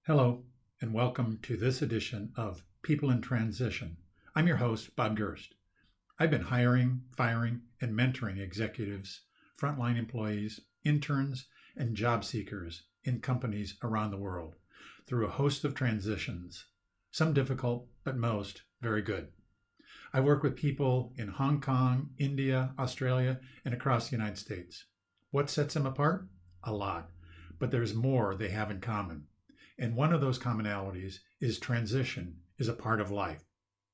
Hello, and welcome to this edition of People in Transition. I'm your host, Bob Gerst. I've been hiring, firing, and mentoring executives, frontline employees, interns, and job seekers in companies around the world through a host of transitions, some difficult, but most very good. I work with people in Hong Kong, India, Australia, and across the United States. What sets them apart? A lot, but there's more they have in common. And one of those commonalities is transition is a part of life.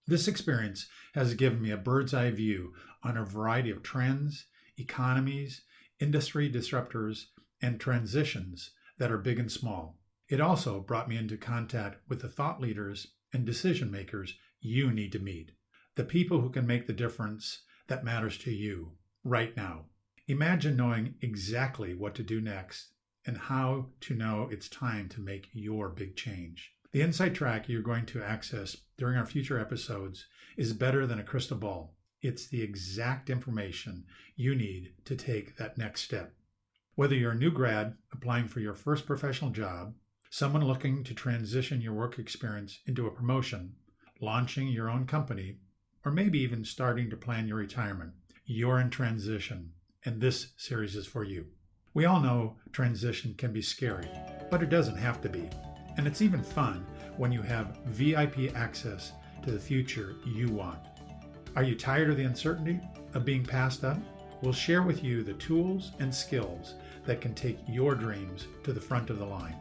This experience has given me a bird's eye view on a variety of trends, economies, industry disruptors, and transitions that are big and small. It also brought me into contact with the thought leaders and decision makers you need to meet, the people who can make the difference that matters to you right now. Imagine knowing exactly what to do next and how to know it's time to make your big change. The insight track you're going to access during our future episodes is better than a crystal ball. It's the exact information you need to take that next step. Whether you're a new grad applying for your first professional job, someone looking to transition your work experience into a promotion, launching your own company, or maybe even starting to plan your retirement, you're in transition, and this series is for you. We all know transition can be scary, but it doesn't have to be. And it's even fun when you have VIP access to the future you want. Are you tired of the uncertainty of being passed up? We'll share with you the tools and skills that can take your dreams to the front of the line.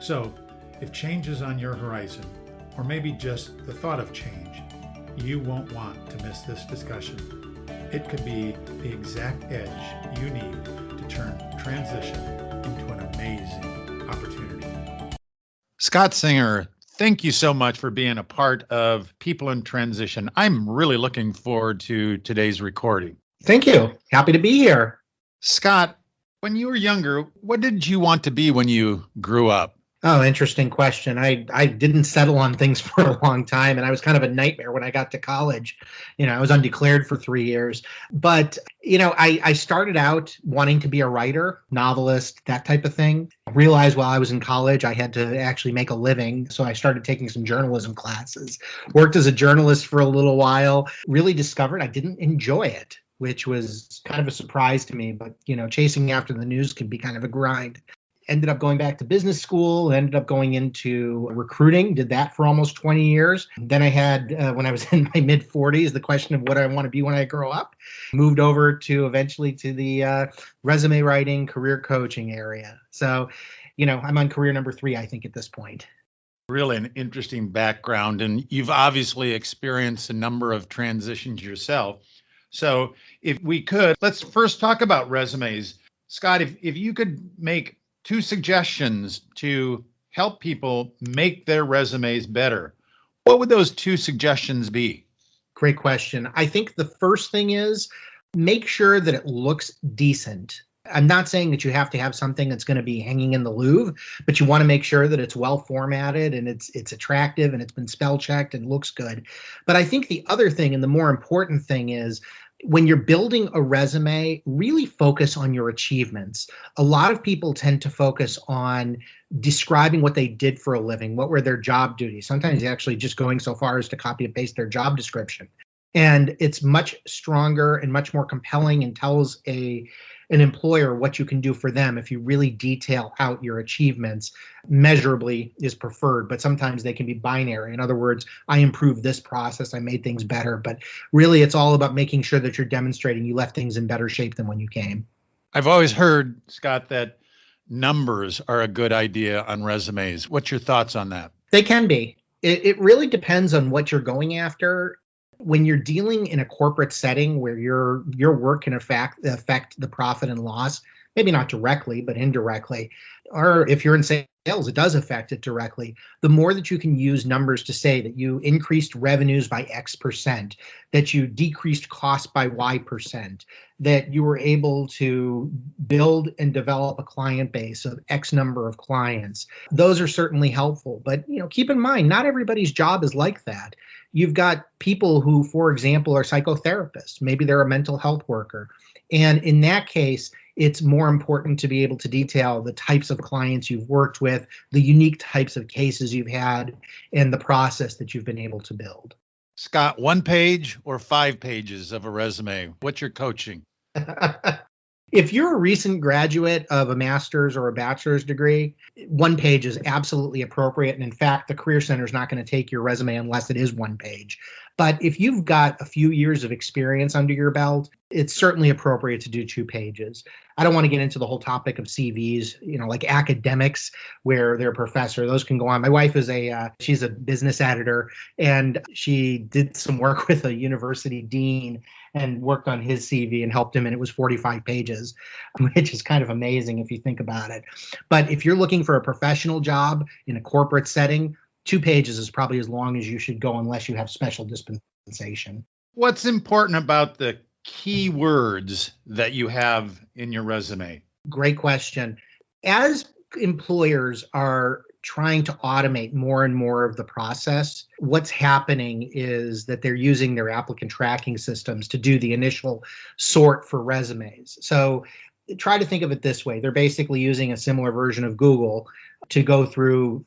So, if change is on your horizon, or maybe just the thought of change, you won't want to miss this discussion. It could be the exact edge you need to turn transition into an amazing opportunity. Scott Singer, thank you so much for being a part of People in Transition. I'm really looking forward to today's recording. Thank you. Happy to be here. Scott, when you were younger, what did you want to be when you grew up? Oh, interesting question. I didn't settle on things for a long time, and I was kind of a nightmare when I got to college. I was undeclared for 3 years. But, I started out wanting to be a writer, novelist, that type of thing. I realized while I was in college, I had to actually make a living. So I started taking some journalism classes, worked as a journalist for a little while, really discovered I didn't enjoy it, which was kind of a surprise to me. But, chasing after the news can be kind of a grind. Ended up going back to business school, ended up going into recruiting, did that for almost 20 years. Then I had, when I was in my mid 40s, the question of what I want to be when I grow up. Moved over to eventually to the resume writing, career coaching area. So, I'm on career number 3, I think, at this point. Really an interesting background, and you've obviously experienced a number of transitions yourself. So if we could, let's first talk about resumes. Scott, if you could make 2 suggestions to help people make their resumes better, what would those 2 suggestions be? Great question. I think the first thing is make sure that it looks decent. I'm not saying that you have to have something that's going to be hanging in the Louvre, but you want to make sure that it's well formatted and it's attractive and it's been spell checked and looks good. But I think the other thing and the more important thing is when you're building a resume, really focus on your achievements. A lot of people tend to focus on describing what they did for a living, what were their job duties, sometimes actually just going so far as to copy and paste their job description. And it's much stronger and much more compelling and tells an employer what you can do for them if you really detail out your achievements. Measurably is preferred, but sometimes they can be binary. In other words, I improved this process, I made things better, but really it's all about making sure that you're demonstrating you left things in better shape than when you came. I've always heard, Scott, that numbers are a good idea on resumes. What's your thoughts on that? They can be. It really depends on what you're going after. When you're dealing in a corporate setting where your work can affect the profit and loss, maybe not directly, but indirectly, or if you're in sales, it does affect it directly. The more that you can use numbers to say that you increased revenues by X%, that you decreased costs by Y%, that you were able to build and develop a client base of X number of clients, those are certainly helpful. But keep in mind, not everybody's job is like that. You've got people who, for example, are psychotherapists. Maybe they're a mental health worker. And in that case, It's more important to be able to detail the types of clients you've worked with, the unique types of cases you've had, and the process that you've been able to build. Scott, 1 page or 5 pages of a resume? What's your coaching? If you're a recent graduate of a master's or a bachelor's degree, 1 page is absolutely appropriate. And in fact, the Career Center is not going to take your resume unless it is 1 page. But if you've got a few years of experience under your belt, it's certainly appropriate to do 2 pages. I don't want to get into the whole topic of CVs, like academics where they're a professor. Those can go on. My wife is she's a business editor, and she did some work with a university dean and worked on his CV and helped him, and it was 45 pages, which is kind of amazing if you think about it. But if you're looking for a professional job in a corporate setting, 2 pages is probably as long as you should go unless you have special dispensation. What's important about the key words that you have in your resume? Great question. As employers are trying to automate more and more of the process, what's happening is that they're using their applicant tracking systems to do the initial sort for resumes. So try to think of it this way. They're basically using a similar version of Google to go through,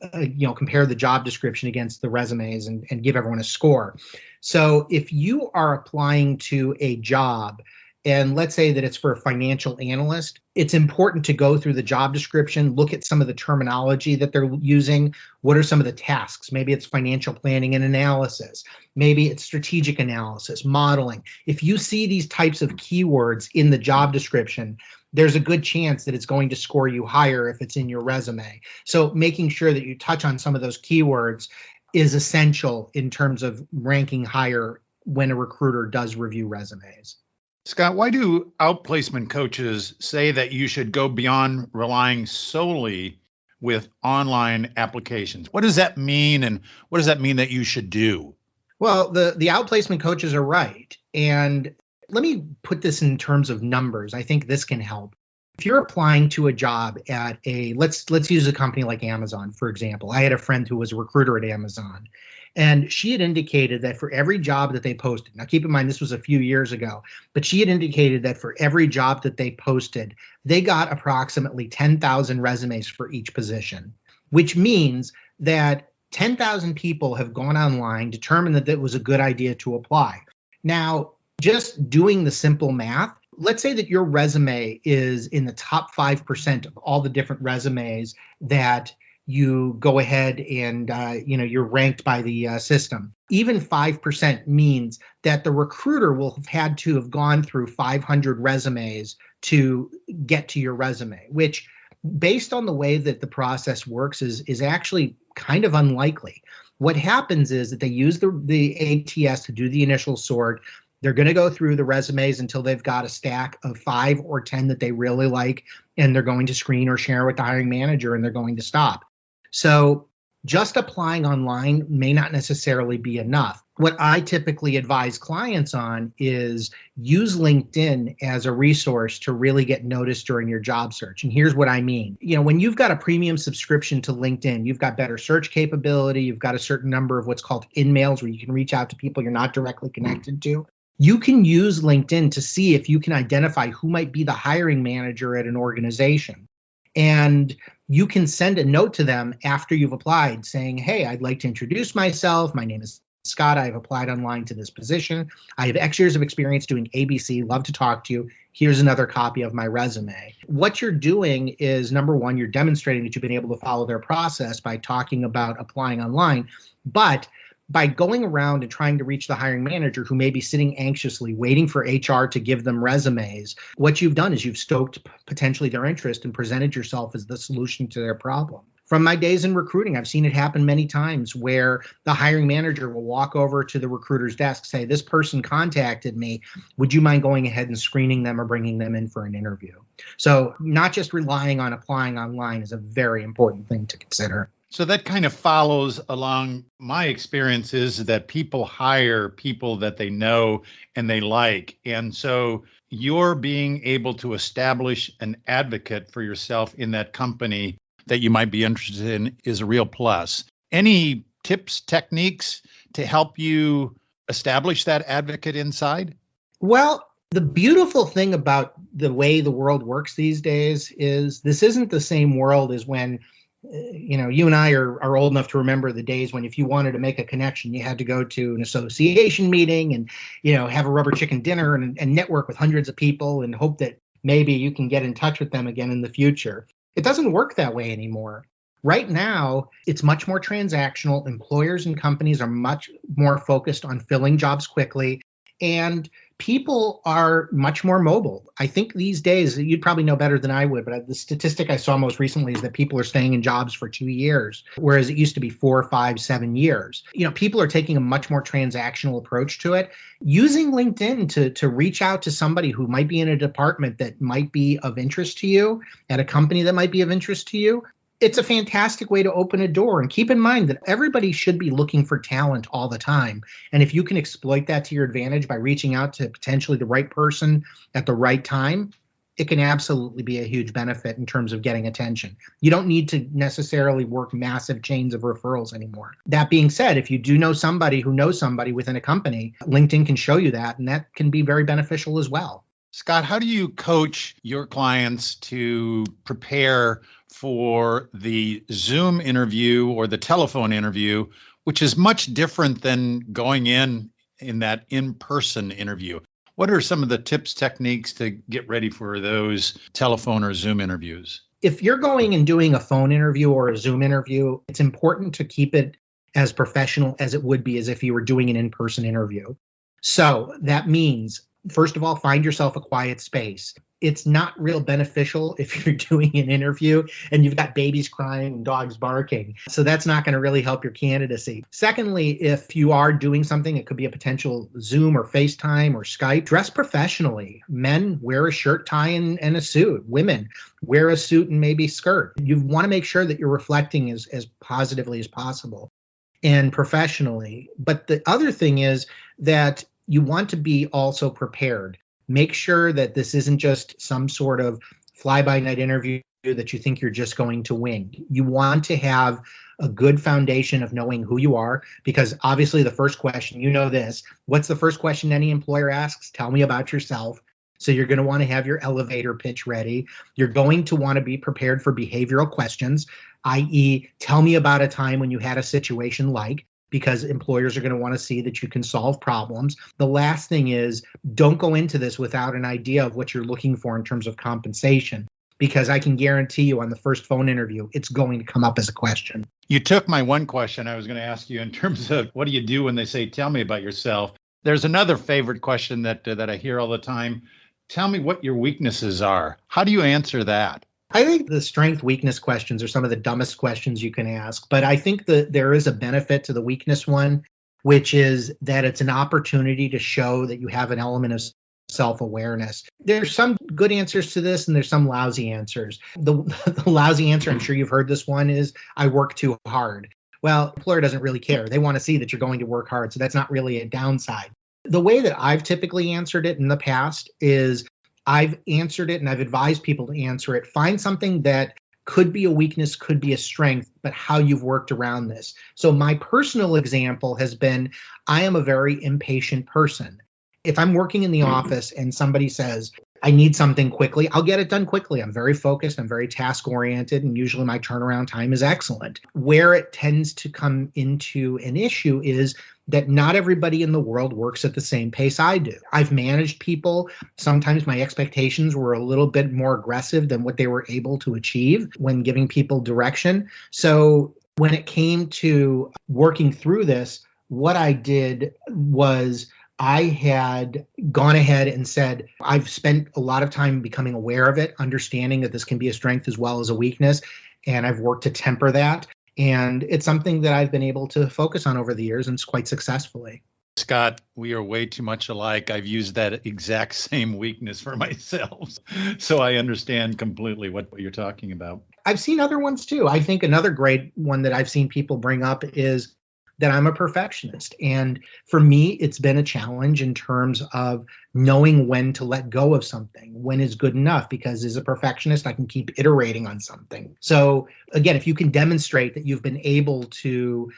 compare the job description against the resumes and give everyone a score. So if you are applying to a job, and let's say that it's for a financial analyst, it's important to go through the job description, look at some of the terminology that they're using. What are some of the tasks? Maybe it's financial planning and analysis. Maybe it's strategic analysis, modeling. If you see these types of keywords in the job description, there's a good chance that it's going to score you higher if it's in your resume. So making sure that you touch on some of those keywords is essential in terms of ranking higher when a recruiter does review resumes. Scott, why do outplacement coaches say that you should go beyond relying solely with online applications? What does that mean, and what does that mean that you should do? Well, the outplacement coaches are right. And let me put this in terms of numbers. I think this can help. If you're applying to a job at let's use a company like Amazon, for example. I had a friend who was a recruiter at Amazon, and she had indicated that for every job that they posted, now keep in mind this was a few years ago, but she had indicated that for every job that they posted, they got approximately 10,000 resumes for each position, which means that 10,000 people have gone online, determined that it was a good idea to apply. Now, just doing the simple math, let's say that your resume is in the top 5% of all the different resumes that you go ahead and, you're ranked by the system. Even 5% means that the recruiter will have had to have gone through 500 resumes to get to your resume, which based on the way that the process works is actually kind of unlikely. What happens is that they use the ATS to do the initial sort. They're going to go through the resumes until they've got a stack of 5 or 10 that they really like, and they're going to screen or share with the hiring manager, and they're going to stop. So just applying online may not necessarily be enough. What I typically advise clients on is use LinkedIn as a resource to really get noticed during your job search. And here's what I mean. When you've got a premium subscription to LinkedIn, you've got better search capability, you've got a certain number of what's called in-mails where you can reach out to people you're not directly connected to. You can use LinkedIn to see if you can identify who might be the hiring manager at an organization. And you can send a note to them after you've applied saying, hey, I'd like to introduce myself. My name is Scott. I've applied online to this position. I have X years of experience doing ABC. Love to talk to you. Here's another copy of my resume. What you're doing is, number one, you're demonstrating that you've been able to follow their process by talking about applying online. But by going around and trying to reach the hiring manager who may be sitting anxiously waiting for HR to give them resumes, what you've done is you've stoked potentially their interest and presented yourself as the solution to their problem. From my days in recruiting, I've seen it happen many times where the hiring manager will walk over to the recruiter's desk, say, this person contacted me. Would you mind going ahead and screening them or bringing them in for an interview? So not just relying on applying online is a very important thing to consider. So that kind of follows along my experiences that people hire people that they know and they like. And so you're being able to establish an advocate for yourself in that company that you might be interested in is a real plus. Any tips, techniques to help you establish that advocate inside? Well, The beautiful thing about the way the world works these days is this isn't the same world as when, you and I are old enough to remember the days when if you wanted to make a connection, you had to go to an association meeting and, have a rubber chicken dinner and network with hundreds of people and hope that maybe you can get in touch with them again in the future. It doesn't work that way anymore. Right now, it's much more transactional. Employers and companies are much more focused on filling jobs quickly, and people are much more mobile. I think these days, you'd probably know better than I would, but the statistic I saw most recently is that people are staying in jobs for 2 years, whereas it used to be 4, 5, 7 years. People are taking a much more transactional approach to it. Using LinkedIn to reach out to somebody who might be in a department that might be of interest to you, at a company that might be of interest to you, it's a fantastic way to open a door. And keep in mind that everybody should be looking for talent all the time. And if you can exploit that to your advantage by reaching out to potentially the right person at the right time, it can absolutely be a huge benefit in terms of getting attention. You don't need to necessarily work massive chains of referrals anymore. That being said, if you do know somebody who knows somebody within a company, LinkedIn can show you that, and that can be very beneficial as well. Scott, how do you coach your clients to prepare for the Zoom interview or the telephone interview, which is much different than going in that in-person interview? What are some of the tips, techniques to get ready for those telephone or Zoom interviews? If you're going and doing a phone interview or a Zoom interview, it's important to keep it as professional as it would be as if you were doing an in-person interview. So that means, first of all, find yourself a quiet space. It's not real beneficial if you're doing an interview and you've got babies crying and dogs barking. So that's not going to really help your candidacy. Secondly, if you are doing something, it could be a potential Zoom or FaceTime or Skype, dress professionally. Men, wear a shirt, tie, and a suit. Women, wear a suit and maybe skirt. You want to make sure that you're reflecting as positively as possible and professionally. But the other thing is that you want to be also prepared. Make sure that this isn't just some sort of fly-by-night interview that you think you're just going to wing. You want to have a good foundation of knowing who you are, because obviously the first question, this, what's the first question any employer asks? Tell me about yourself. So you're going to want to have your elevator pitch ready. You're going to want to be prepared for behavioral questions, i.e., tell me about a time when you had a situation like, because employers are going to want to see that you can solve problems. The last thing is, don't go into this without an idea of what you're looking for in terms of compensation, because I can guarantee you on the first phone interview, it's going to come up as a question. You took my one question I was going to ask you in terms of what do you do when they say, tell me about yourself? There's another favorite question that I hear all the time. Tell me what your weaknesses are. How do you answer that? I think the strength weakness questions are some of the dumbest questions you can ask, but I think that there is a benefit to the weakness one, which is that it's an opportunity to show that you have an element of self-awareness. There's some good answers to this and there's some lousy answers. The lousy answer, I'm sure you've heard this one, is I work too hard. Well, the employer doesn't really care. They want to see that you're going to work hard, so that's not really a downside. The way that I've typically answered it in the past is I've answered it and I've advised people to answer it. Find something that could be a weakness, could be a strength, but how you've worked around this. So my personal example has been, I am a very impatient person. If I'm working in the office and somebody says, I need something quickly, I'll get it done quickly. I'm very focused, I'm very task oriented, and usually my turnaround time is excellent. Where it tends to come into an issue is that not everybody in the world works at the same pace I do. I've managed people. Sometimes my expectations were a little bit more aggressive than what they were able to achieve when giving people direction. So when it came to working through this, what I did was I had gone ahead and said, I've spent a lot of time becoming aware of it, understanding that this can be a strength as well as a weakness, and I've worked to temper that. And it's something that I've been able to focus on over the years, and it's quite successfully. Scott, we are way too much alike. I've used that exact same weakness for myself. So I understand completely what you're talking about. I've seen other ones too. I think another great one that I've seen people bring up is that I'm a perfectionist. And for me, it's been a challenge in terms of knowing when to let go of something, when is good enough, because as a perfectionist, I can keep iterating on something. So again, if you can demonstrate that you've been able to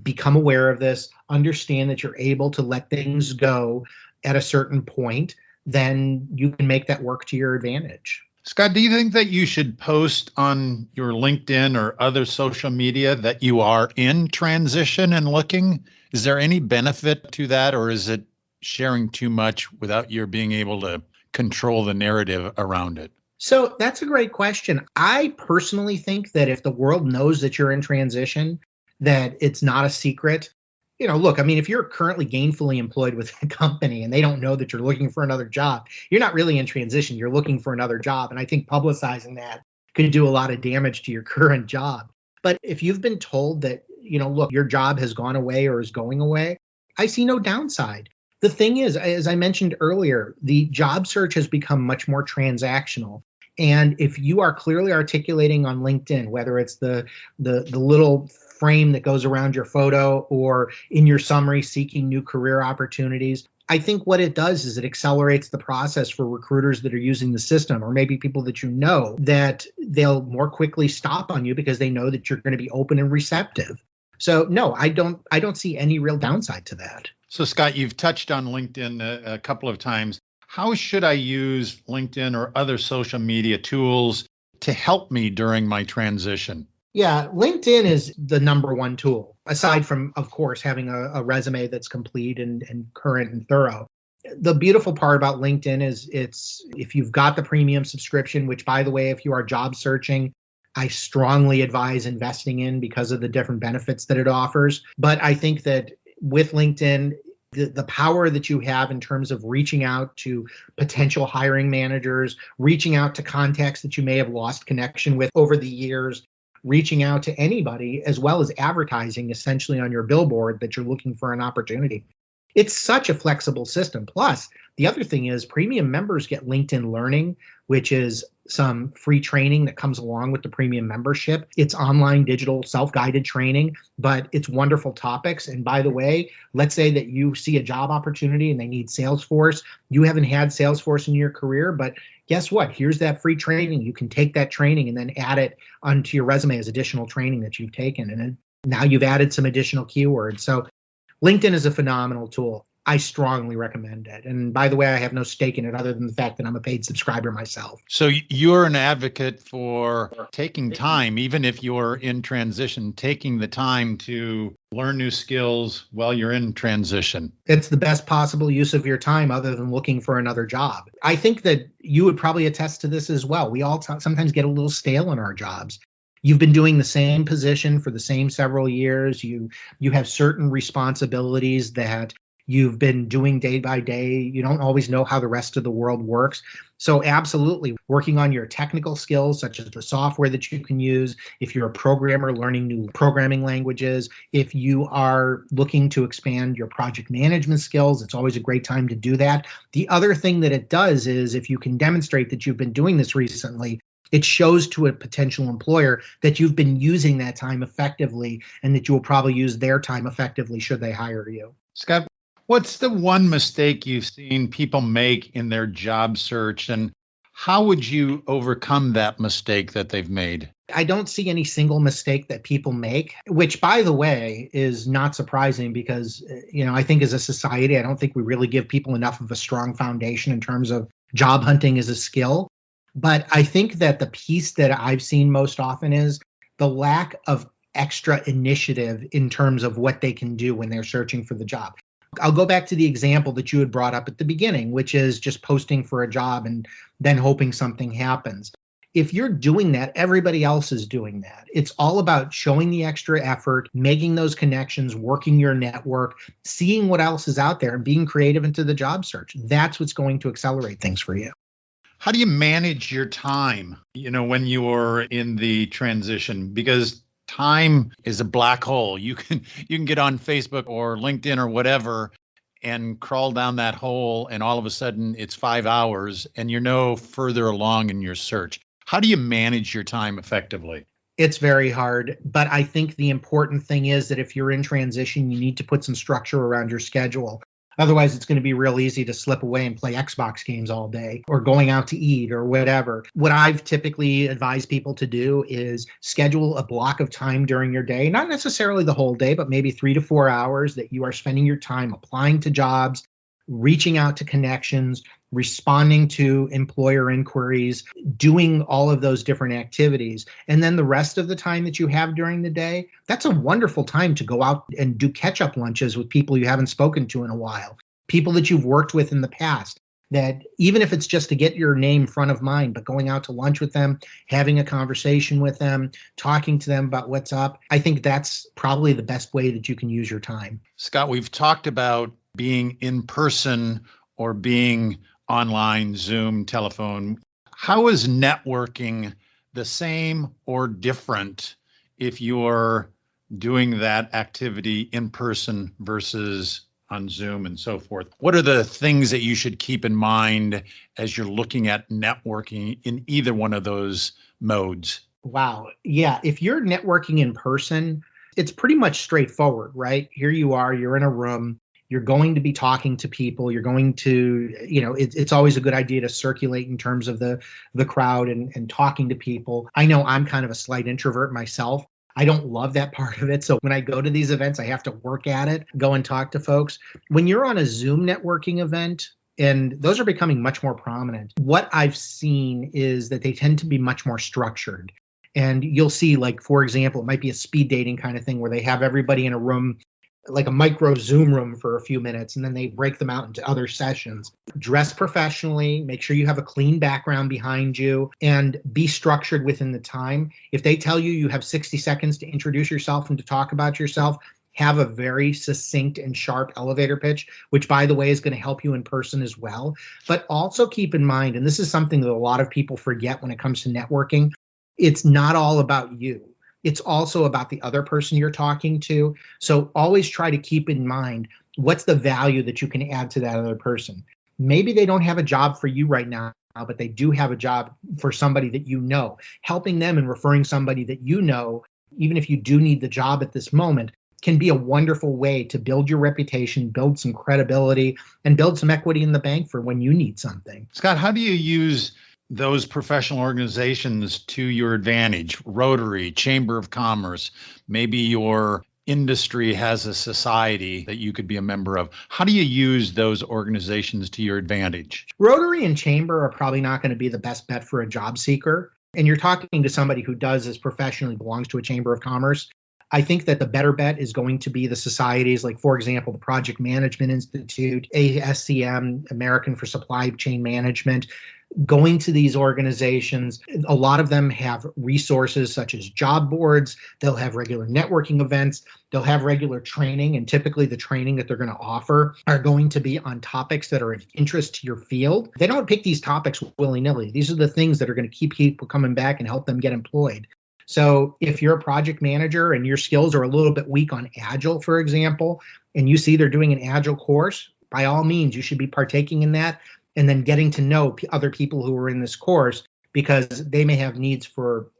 become aware of this, understand that you're able to let things go at a certain point, then you can make that work to your advantage. Scott, do you think that you should post on your LinkedIn or other social media that you are in transition and looking? Is there any benefit to that, or is it sharing too much without your being able to control the narrative around it? So that's a great question. I personally think that if the world knows that you're in transition, that it's not a secret. Look, I mean, if you're currently gainfully employed with a company and they don't know that you're looking for another job, you're not really in transition. You're looking for another job. And I think publicizing that could do a lot of damage to your current job. But if you've been told that, look, your job has gone away or is going away, I see no downside. The thing is, as I mentioned earlier, the job search has become much more transactional. And if you are clearly articulating on LinkedIn, whether it's the little frame that goes around your photo or in your summary seeking new career opportunities, I think what it does is it accelerates the process for recruiters that are using the system, or maybe people that that they'll more quickly stop on you because they know that you're going to be open and receptive. So no, I don't see any real downside to that. So Scott, you've touched on LinkedIn a couple of times. How should I use LinkedIn or other social media tools to help me during my transition? Yeah, LinkedIn is the number one tool, aside from, of course, having a resume that's complete and current and thorough. The beautiful part about LinkedIn is if you've got the premium subscription, which, by the way, if you are job searching, I strongly advise investing in because of the different benefits that it offers. But I think that with LinkedIn, the power that you have in terms of reaching out to potential hiring managers, reaching out to contacts that you may have lost connection with over the years, reaching out to anybody, as well as advertising essentially on your billboard that you're looking for an opportunity. It's such a flexible system. Plus, the other thing is premium members get LinkedIn Learning, which is some free training that comes along with the premium membership. It's online, digital, self-guided training, but it's wonderful topics. And by the way, let's say that you see a job opportunity and they need Salesforce. You haven't had Salesforce in your career, but guess what? Here's that free training. You can take that training and then add it onto your resume as additional training that you've taken. And then now you've added some additional keywords. So LinkedIn is a phenomenal tool. I strongly recommend it. And by the way, I have no stake in it other than the fact that I'm a paid subscriber myself. So you're an advocate for taking time, even if you're in transition, taking the time to learn new skills while you're in transition. It's the best possible use of your time other than looking for another job. I think that you would probably attest to this as well. We all sometimes get a little stale in our jobs. You've been doing the same position for the same several years. You have certain responsibilities that you've been doing day by day. You don't always know how the rest of the world works. So absolutely, working on your technical skills, such as the software that you can use. If you're a programmer, learning new programming languages. If you are looking to expand your project management skills, it's always a great time to do that. The other thing that it does is if you can demonstrate that you've been doing this recently, it shows to a potential employer that you've been using that time effectively and that you will probably use their time effectively should they hire you. Scott, what's the one mistake you've seen people make in their job search, and how would you overcome that mistake that they've made? I don't see any single mistake that people make, which, by the way, is not surprising because, I think as a society, I don't think we really give people enough of a strong foundation in terms of job hunting as a skill. But I think that the piece that I've seen most often is the lack of extra initiative in terms of what they can do when they're searching for the job. I'll go back to the example that you had brought up at the beginning, which is just posting for a job and then hoping something happens. If you're doing that, everybody else is doing that. It's all about showing the extra effort, making those connections, working your network, seeing what else is out there and being creative into the job search. That's what's going to accelerate things for you. How do you manage your time, when you're in the transition? Because time is a black hole. You can get on Facebook or LinkedIn or whatever and crawl down that hole, and all of a sudden it's 5 hours and you're no further along in your search. How do you manage your time effectively? It's very hard, but I think the important thing is that if you're in transition, you need to put some structure around your schedule. Otherwise, it's going to be real easy to slip away and play Xbox games all day or going out to eat or whatever. What I've typically advised people to do is schedule a block of time during your day, not necessarily the whole day, but maybe 3 to 4 hours that you are spending your time applying to jobs, reaching out to connections, responding to employer inquiries, doing all of those different activities. And then the rest of the time that you have during the day, that's a wonderful time to go out and do catch-up lunches with people you haven't spoken to in a while, people that you've worked with in the past, that even if it's just to get your name front of mind, but going out to lunch with them, having a conversation with them, talking to them about what's up, I think that's probably the best way that you can use your time. Scott, we've talked about being in person or being online, Zoom, telephone. How is networking the same or different if you're doing that activity in person versus on Zoom and so forth? What are the things that you should keep in mind as you're looking at networking in either one of those modes? Wow. Yeah. If you're networking in person, it's pretty much straightforward, right? Here you are, you're in a room, you're going to be talking to people, you're going to, it's always a good idea to circulate in terms of the crowd and talking to people. I know I'm kind of a slight introvert myself. I don't love that part of it. So when I go to these events, I have to work at it, go and talk to folks. When you're on a Zoom networking event, and those are becoming much more prominent, what I've seen is that they tend to be much more structured. And you'll see, like, for example, it might be a speed dating kind of thing where they have everybody in a room, like a micro Zoom room for a few minutes, and then they break them out into other sessions. Dress professionally, make sure you have a clean background behind you, and be structured within the time. If they tell you you have 60 seconds to introduce yourself and to talk about yourself, have a very succinct and sharp elevator pitch, which, by the way, is going to help you in person as well. But also keep in mind, and this is something that a lot of people forget when it comes to networking, it's not all about you. It's also about the other person you're talking to. So always try to keep in mind, what's the value that you can add to that other person? Maybe they don't have a job for you right now, but they do have a job for somebody that you know. Helping them and referring somebody that you know, even if you do need the job at this moment, can be a wonderful way to build your reputation, build some credibility, and build some equity in the bank for when you need something. Scott, how do you use those professional organizations to your advantage? Rotary, Chamber of Commerce, maybe your industry has a society that you could be a member of. How do you use those organizations to your advantage? Rotary and Chamber are probably not going to be the best bet for a job seeker. And you're talking to somebody who does this professionally, belongs to a Chamber of Commerce. I think that the better bet is going to be the societies, like, for example, the Project Management Institute, ASCM, American for Supply Chain Management. Going to these organizations, a lot of them have resources such as job boards. They'll have regular networking events. They'll have regular training. And typically the training that they're going to offer are going to be on topics that are of interest to your field. They don't pick these topics willy-nilly. These are the things that are going to keep people coming back and help them get employed. So if you're a project manager and your skills are a little bit weak on Agile, for example, and you see they're doing an Agile course, by all means, you should be partaking in that and then getting to know other people who are in this course, because they may have needs for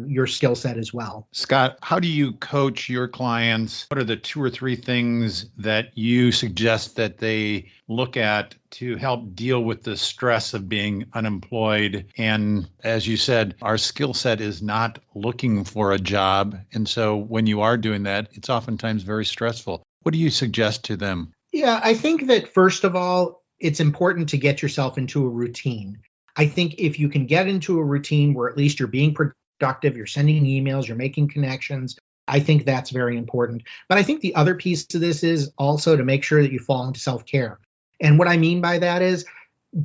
your skill set as well. Scott, how do you coach your clients? What are the 2 or 3 things that you suggest that they look at to help deal with the stress of being unemployed? And as you said, our skill set is not looking for a job. And so when you are doing that, it's oftentimes very stressful. What do you suggest to them? Yeah, I think that first of all, it's important to get yourself into a routine. I think if you can get into a routine where at least you're being productive, you're sending emails, you're making connections, I think that's very important. But I think the other piece to this is also to make sure that you fall into self-care. And what I mean by that is,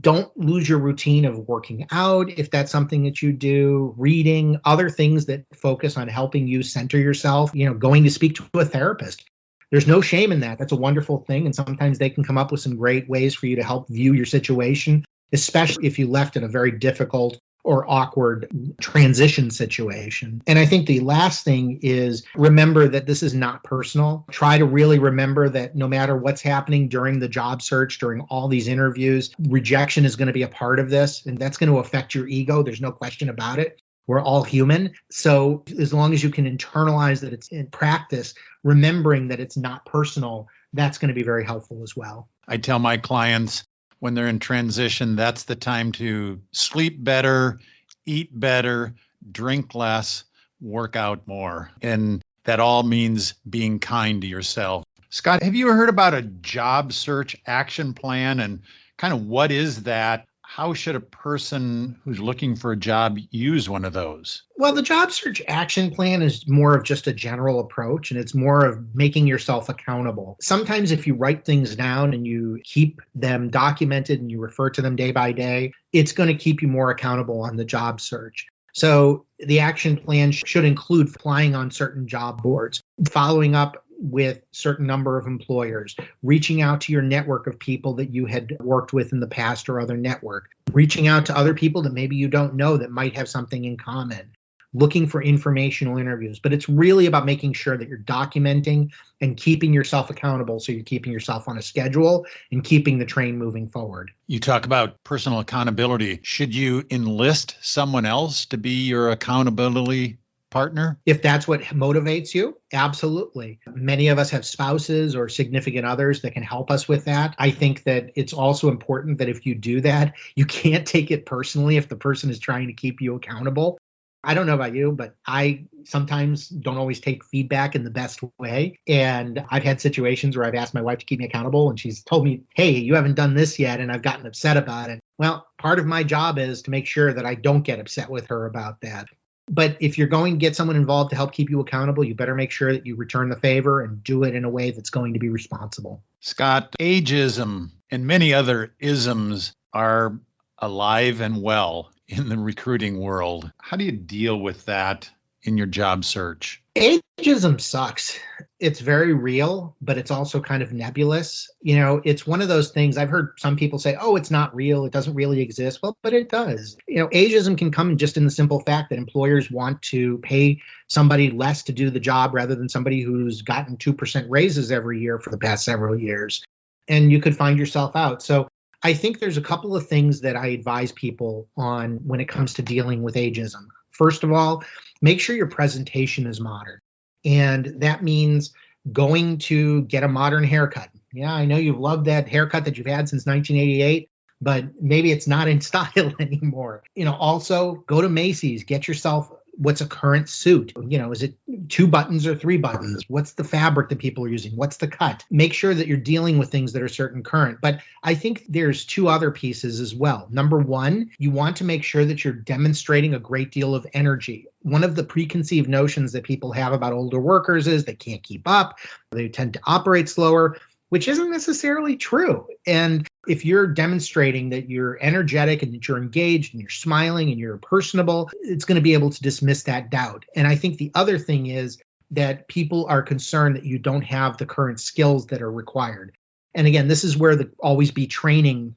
don't lose your routine of working out, if that's something that you do, reading, other things that focus on helping you center yourself, going to speak to a therapist. There's no shame in that. That's a wonderful thing. And sometimes they can come up with some great ways for you to help view your situation, especially if you left in a very difficult or awkward transition situation. And I think the last thing is, remember that this is not personal. Try to really remember that no matter what's happening during the job search, during all these interviews, rejection is going to be a part of this, and that's going to affect your ego. There's no question about it. We're all human. So as long as you can internalize that it's in practice, remembering that it's not personal, that's going to be very helpful as well. I tell my clients, when they're in transition, that's the time to sleep better, eat better, drink less, work out more. And that all means being kind to yourself. Scott, have you heard about a job search action plan? And kind of what is that? How should a person who's looking for a job use one of those? Well, the job search action plan is more of just a general approach, and it's more of making yourself accountable. Sometimes if you write things down and you keep them documented and you refer to them day by day, it's going to keep you more accountable on the job search. So the action plan should include applying on certain job boards, following up with certain number of employers, reaching out to your network of people that you had worked with in the past or other network, reaching out to other people that maybe you don't know that might have something in common, looking for informational interviews. But it's really about making sure that you're documenting and keeping yourself accountable, so you're keeping yourself on a schedule and keeping the train moving forward. You talk about personal accountability. Should you enlist someone else to be your accountability partner? If that's what motivates you, absolutely. Many of us have spouses or significant others that can help us with that. I think that it's also important that if you do that, you can't take it personally if the person is trying to keep you accountable. I don't know about you, but I sometimes don't always take feedback in the best way. And I've had situations where I've asked my wife to keep me accountable and she's told me, hey, you haven't done this yet. And I've gotten upset about it. Well, part of my job is to make sure that I don't get upset with her about that. But if you're going to get someone involved to help keep you accountable, you better make sure that you return the favor and do it in a way that's going to be responsible. Scott, ageism and many other isms are alive and well in the recruiting world. How do you deal with that in your job search? Ageism sucks. It's very real, but it's also kind of nebulous. You know, it's one of those things I've heard some people say, oh, it's not real. It doesn't really exist. Well, but it does. You know, ageism can come just in the simple fact that employers want to pay somebody less to do the job rather than somebody who's gotten 2% raises every year for the past several years. And you could find yourself out. So I think there's a couple of things that I advise people on when it comes to dealing with ageism. First of all, make sure your presentation is modern. And that means going to get a modern haircut. Yeah, I know you've loved that haircut that you've had since 1988, but maybe it's not in style anymore. You know, also go to Macy's, get yourself what's a current suit. You know, is it 2 buttons or 3 buttons? What's the fabric that people are using? What's the cut? Make sure that you're dealing with things that are certain current. But I think there's 2 other pieces as well. Number one, you want to make sure that you're demonstrating a great deal of energy. One of the preconceived notions that people have about older workers is they can't keep up, they tend to operate slower, which isn't necessarily true. And if you're demonstrating that you're energetic and that you're engaged and you're smiling and you're personable, it's going to be able to dismiss that doubt. And I think the other thing is that people are concerned that you don't have the current skills that are required. And again, this is where the always be training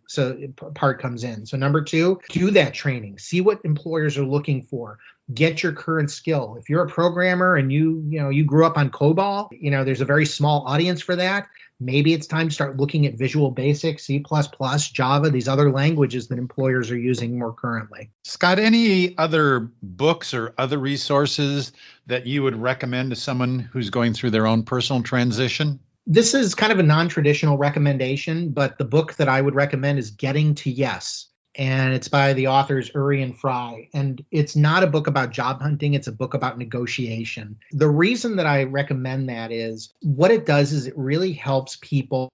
part comes in. So number 2, do that training. See what employers are looking for. Get your current skill. If you're a programmer and you grew up on COBOL, there's a very small audience for that. Maybe it's time to start looking at Visual Basic, C++, Java, these other languages that employers are using more currently. Scott, any other books or other resources that you would recommend to someone who's going through their own personal transition? This is kind of a non-traditional recommendation, but the book that I would recommend is Getting to Yes. And it's by the authors Uri and Fry. And it's not a book about job hunting. It's a book about negotiation. The reason that I recommend that is what it does is it really helps people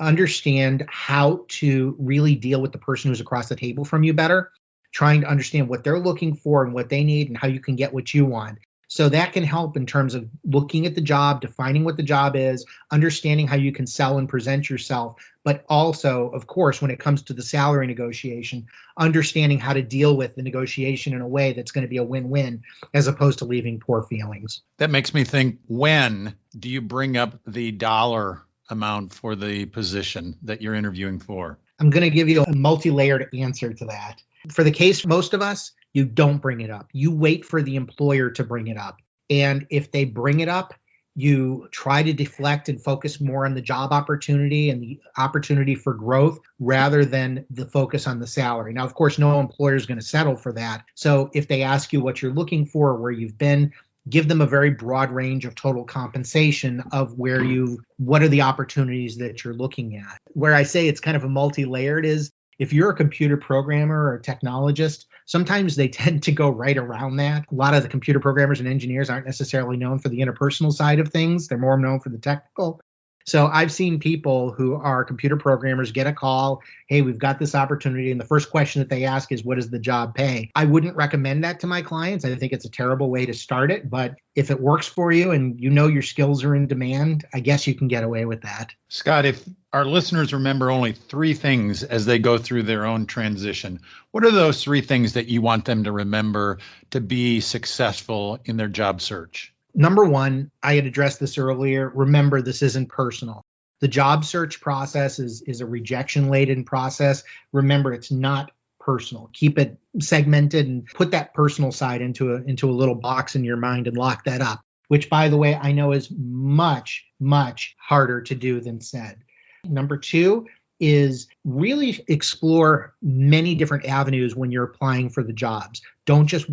understand how to really deal with the person who's across the table from you better, trying to understand what they're looking for and what they need and how you can get what you want. So that can help in terms of looking at the job, defining what the job is, understanding how you can sell and present yourself, but also, of course, when it comes to the salary negotiation, understanding how to deal with the negotiation in a way that's going to be a win-win as opposed to leaving poor feelings. That makes me think, when do you bring up the dollar amount for the position that you're interviewing for? I'm going to give you a multi-layered answer to that. For the case, most of us, you don't bring it up. You wait for the employer to bring it up. And if they bring it up, you try to deflect and focus more on the job opportunity and the opportunity for growth rather than the focus on the salary. Now, of course, no employer is going to settle for that. So if they ask you what you're looking for, where you've been, give them a very broad range of total compensation of what are the opportunities that you're looking at. Where I say it's kind of a multi-layered is, if you're a computer programmer or a technologist, sometimes they tend to go right around that. A lot of the computer programmers and engineers aren't necessarily known for the interpersonal side of things. They're more known for the technical. So I've seen people who are computer programmers get a call, hey, we've got this opportunity. And the first question that they ask is, what does the job pay? I wouldn't recommend that to my clients. I think it's a terrible way to start it. But if it works for you and you know your skills are in demand, I guess you can get away with that. Scott, if our listeners remember only 3 things as they go through their own transition, what are those 3 things that you want them to remember to be successful in their job search? Number one, I had addressed this earlier. Remember, this isn't personal. The job search process is a rejection-laden process. Remember, it's not personal. Keep it segmented and put that personal side into a little box in your mind and lock that up, which, by the way, I know is much, much harder to do than said. Number 2 is really explore many different avenues when you're applying for the jobs. Don't just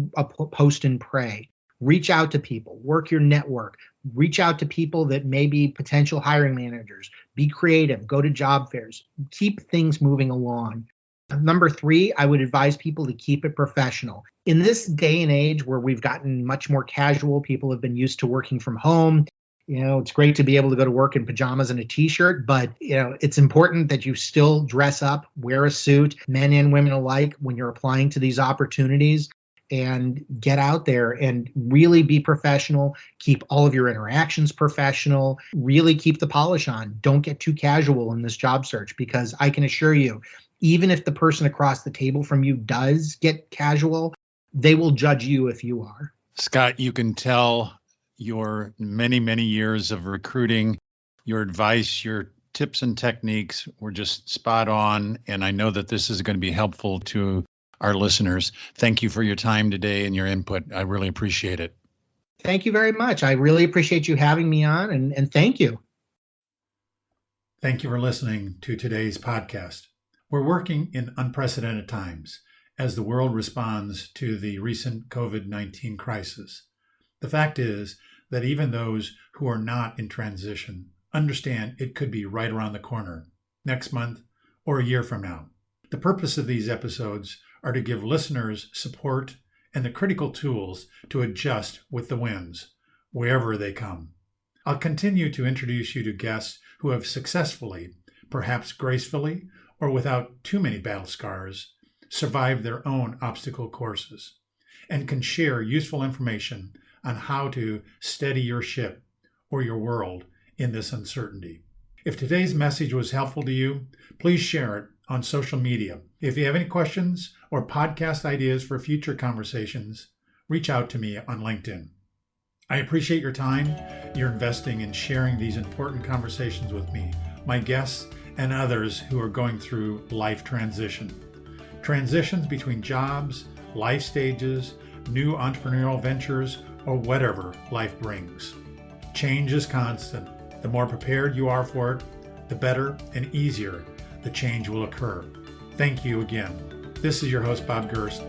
post and pray. Reach out to people, work your network, reach out to people that may be potential hiring managers, be creative, go to job fairs, keep things moving along. Number 3, I would advise people to keep it professional. In this day and age where we've gotten much more casual, people have been used to working from home. It's great to be able to go to work in pajamas and a t-shirt, but it's important that you still dress up, wear a suit, men and women alike, when you're applying to these opportunities. And get out there and really be professional. Keep all of your interactions professional. Really keep the polish on. Don't get too casual in this job search, because I can assure you, even if the person across the table from you does get casual, they will judge you if you are. Scott, you can tell your many, many years of recruiting, your advice, your tips and techniques were just spot on. And I know that this is going to be helpful to our listeners. Thank you for your time today and your input. I really appreciate it. Thank you very much. I really appreciate you having me on, and thank you. Thank you for listening to today's podcast. We're working in unprecedented times as the world responds to the recent COVID-19 crisis. The fact is that even those who are not in transition understand it could be right around the corner, next month or a year from now. The purpose of these episodes are to give listeners support and the critical tools to adjust with the winds, wherever they come. I'll continue to introduce you to guests who have successfully, perhaps gracefully or without too many battle scars, survived their own obstacle courses, and can share useful information on how to steady your ship or your world in this uncertainty. If today's message was helpful to you, please share it on social media. If you have any questions or podcast ideas for future conversations, reach out to me on LinkedIn. I appreciate your time you're investing in sharing these important conversations with me, my guests, and others who are going through life transition. Transitions between jobs, life stages, new entrepreneurial ventures, or whatever life brings. Change is constant. The more prepared you are for it, the better and easier the change will occur. Thank you again. This is your host, Bob Gerst.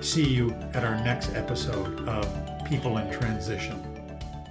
See you at our next episode of People in Transition.